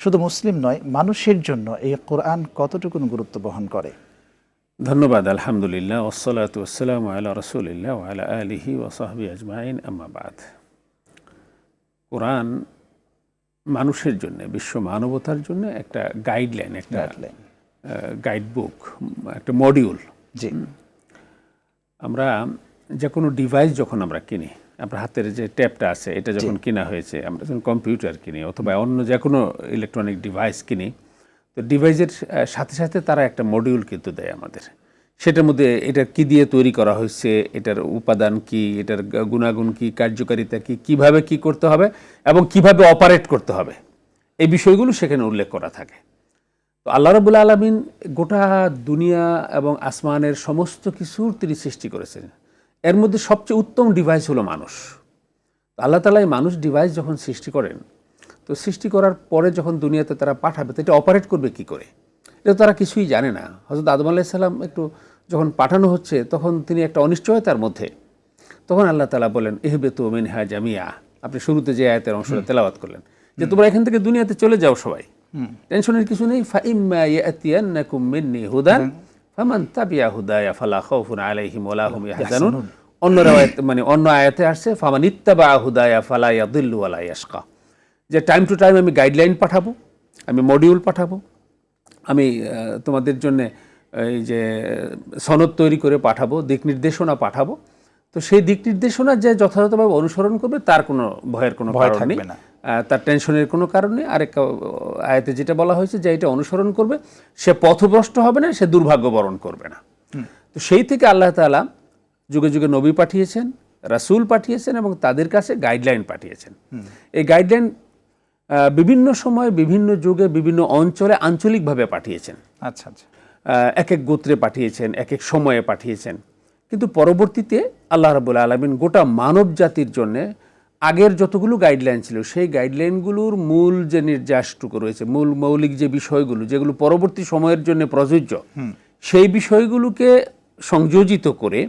শুধু মুসলিম নয়, মানুষের জন্য এই কোরআন কতটুকু গুরুত্ব বহন করে? ধন্যবাদ। আলহামদুলিল্লাহ, ওয়াসসালাতু ওয়াসসালামু আলা রাসূলিল্লাহ ওয়া আলা আলিহি ওয়া সাহবিহি আজমাইন, আম্মা বাদ। কোরআন মানুষের জন্য, বিশ্ব মানবতার জন্য একটা গাইডলাইন, একটা গাইড বুক, একটা মডিউল। জি, আমরা যে কোনো ডিভাইস যখন আমরা কিনি, আপনার হাতের যে ট্যাবটা আছে এটা যখন কেনা হয়েছে, আমরা যখন কম্পিউটার কিনি অথবা অন্য যে কোনো ইলেকট্রনিক ডিভাইস কিনি, তো ডিভাইসের সাথে সাথে তারা একটা মডিউল কিন্তু দেয় আমাদের। সেটার মধ্যে এটা কি দিয়ে তৈরি করা হয়েছে, এটার উপাদান কি, এটার গুণাগুণ কি, কার্যকারিতা কি, কিভাবে কি করতে হবে এবং কিভাবে অপারেট করতে হবে, এই বিষয়গুলো সেখানে উল্লেখ করা থাকে। তো আল্লাহ রাব্বুল আলামিন গোটা দুনিয়া এবং আসমানের সমস্ত কিছুর তিনি সৃষ্টি করেছেন। এর মধ্যে সবচেয়ে উত্তম ডিভাইস হলো মানুষ। আল্লাহ তাআলা এই মানুষ ডিভাইস যখন সৃষ্টি করেন, তো সৃষ্টি করার পরে যখন দুনিয়াতে তারা পাঠাবে, তো এটা অপারেট করবে কি করে, এটা তারা কিছুই জানে না। হযরত আদম আলাইহিস সালাম একটু যখন পাঠানো হচ্ছে, তখন তিনি একটা অনিশ্চয়তার মধ্যে, তখন আল্লাহ তাআলা বলেন ইহবিতু মিনহা জামিয়া। আপনি শুরুতে যে আয়াতের অংশটা তেলাওয়াত করলেন, যে তোমরা এখান থেকে দুনিয়াতে চলে যাও সবাই, টেনশনের কিছু নেই। ফাইম্মা ইয়াতিয়ান্নাকুম মিন্নি হুদান ফামান তাবিয়া হুদায়া ফালা খাউফুন আলাইহিম ওয়ালা হুম ইয়াহজানুন। অন্য রাওয়ায়াত, মানে অন্য আয়াতে আসছে ফামান ইত্তাবা হুদায়া ফালা ইয়াদিল্লু ওয়ালা ইয়াশকা, যে টাইম টু টাইম আমি গাইডলাইন পাঠাবো, আমি মডিউল পাঠাবো, আমি তোমাদের জন্য এই যে সনদ তৈরি করে পাঠাবো, দিক নির্দেশনা পাঠাবো। তো সেই দিক নির্দেশনা যে যথাযথভাবে অনুসরণ করবে তার কোনো ভয়ের কোনো কারণ নেই, তার টেনশনের কোনো কারণ নেই। আরেক আয়াতে যেটা বলা হয়েছে যে এটা অনুসরণ করবে, সে পথভ্রষ্ট হবে না, সে দুর্ভাগ্য বরণ করবে না। তো সেই থেকে আল্লাহ তাআলা যুগে যুগে নবী পাঠিয়েছেন, রাসূল পাঠিয়েছেন এবং তাদের কাছে গাইডলাইন পাঠিয়েছেন। এই গাইডলাইন বিভিন্ন সময়, বিভিন্ন যুগে, বিভিন্ন অঞ্চলে আঞ্চলিকভাবে পাঠিয়েছেন। আচ্ছা আচ্ছা, এক এক গোত্রে পাঠিয়েছেন, এক এক সময়ে পাঠিয়েছেন। কিন্তু পরবর্তীতে আল্লাহ রাব্বুল আলামিন গোটা মানব জাতির জন্যে আগের যতগুলো গাইডলাইন ছিল, সেই গাইডলাইনগুলোর মূল যে নির্যাসটুকু রয়েছে, মূল মৌলিক যে বিষয়গুলো যেগুলো পরবর্তী সময়ের জন্য প্রযোজ্য, সেই বিষয়গুলোকে সংযোজিত করে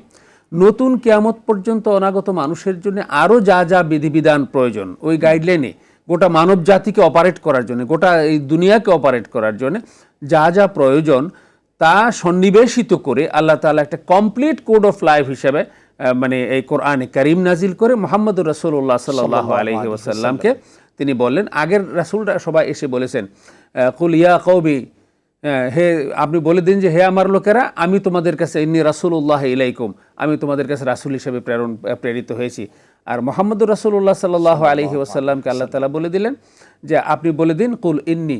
নতুন কিয়ামত পর্যন্ত অনাগত মানুষের জন্য আরও যা যা বিধিবিধান প্রয়োজন, ওই গাইডলাইনে গোটা মানব জাতিকে অপারেট করার জন্য, গোটা এই দুনিয়াকে অপারেট করার জন্য যা যা প্রয়োজন তা সন্নিবেশিত করে আল্লাহ তাআলা একটা কমপ্লিট কোড অফ লাইফ হিসেবে মানে এই কোরআনে কারীম নাজিল করে মুহাম্মদুর রাসূলুল্লাহ সাল্লাল্লাহু আলাইহি ওয়াসাল্লামকে তিনি বললেন। আগের রাসূলরা সবাই এসে বলেছেন কুল ইয়া কওমি, হে আপনি বলে দিন যে হে আমার লোকেরা, আমি তোমাদের কাছে ইন্নী রাসূলুল্লাহ ইলাইকুম, আমি তোমাদের কাছে রাসূল হিসেবে প্রেরিত হয়েছি। আর মুহাম্মদুর রাসূলুল্লাহ সাল্লাল্লাহু আলাইহি ওয়াসাল্লামকে আল্লাহ তাআলা বলে দিলেন যে আপনি বলে দিন কুল ইন্নী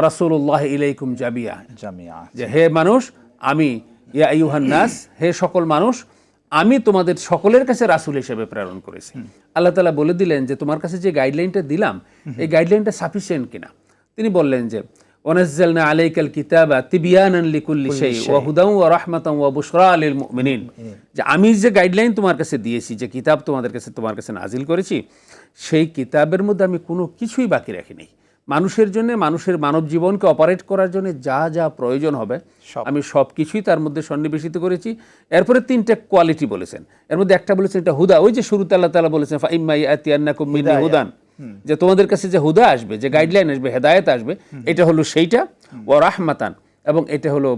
রাসূলুল্লাহ ইলাইকুম জামিয়া, যে হে মানুষ, আমি ইয়া আইয়ুহান নাস, হে সকল মানুষ, আমি তোমাদের সকলের কাছে রাসূল হিসেবে প্রেরণ করেছি। আল্লাহ তাআলা বলে দিলেন যে তোমার কাছে যে গাইডলাইনটা দিলাম, এই গাইডলাইনটা সাফিসিয়েন্ট কিনা। তিনি বললেন যে ওয়ানাজ্জালনা আলাইকাল কিতাবা তিবয়ানান লিকুল্লি শাই ওয়া হুদাও ওয়া রাহমাতাও ওয়া বুশরা লিল মুমিনিন, যে আমি যে গাইডলাইন তোমার কাছে দিয়েছি, যে কিতাব তোমার কাছে নাজিল করেছি, সেই কিতাবের মধ্যে আমি কোনো কিছুই বাকি রাখিনি। মানুষের জন্য, মানুষের মানব জীবনকে অপারেট করার জন্য যা যা প্রয়োজন হবে আমি সব কিছুই তার মধ্যে সন্নিবেশিত করেছি। এরপরে তিনটা কোয়ালিটি বলেছেন, এর মধ্যে একটা বলেছেন এটা হুদা, ওই যে শুরুতে আল্লাহ তাআলা বলেছেন ফাইম্মা ইয়াতিয়ান্নাকুম মিন্নি হুদান, যে তোমাদের কাছে যে হুদা আসবে, যে গাইডলাইন আসবে, হেদায়েত আসবে, এটা হলো সেইটা। ওয়া রাহমাতান, এবং এটা হলো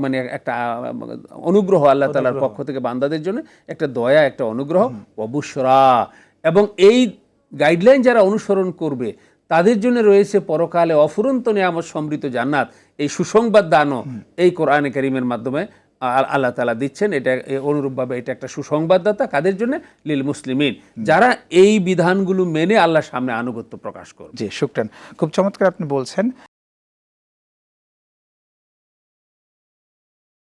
মানে একটা অনুগ্রহ আল্লাহ তাআলার পক্ষ থেকে বান্দাদের জন্য, একটা দয়া, একটা অনুগ্রহ। ওয়া বুশরা, এবং এই গাইডলাইন যারা অনুসরণ করবে তাদের জন্য রয়েছে পরকালে অফুরন্ত নিয়ামত সমৃদ্ধ জান্নাত। এই সুসংবাদ দানও এই কোরআনে কারীমের মাধ্যমে আল্লাহ তাআলা দিচ্ছেন। এটা অনুরূপভাবে এটা একটা সুসংবাদদাতা কাদের জন্য? লিল মুসলিমিন, যারা এই বিধানগুলো মেনে আল্লাহর সামনে আনুগত্য প্রকাশ করবে। জি, শুকরান। খুব চমৎকার আপনি বলছেন।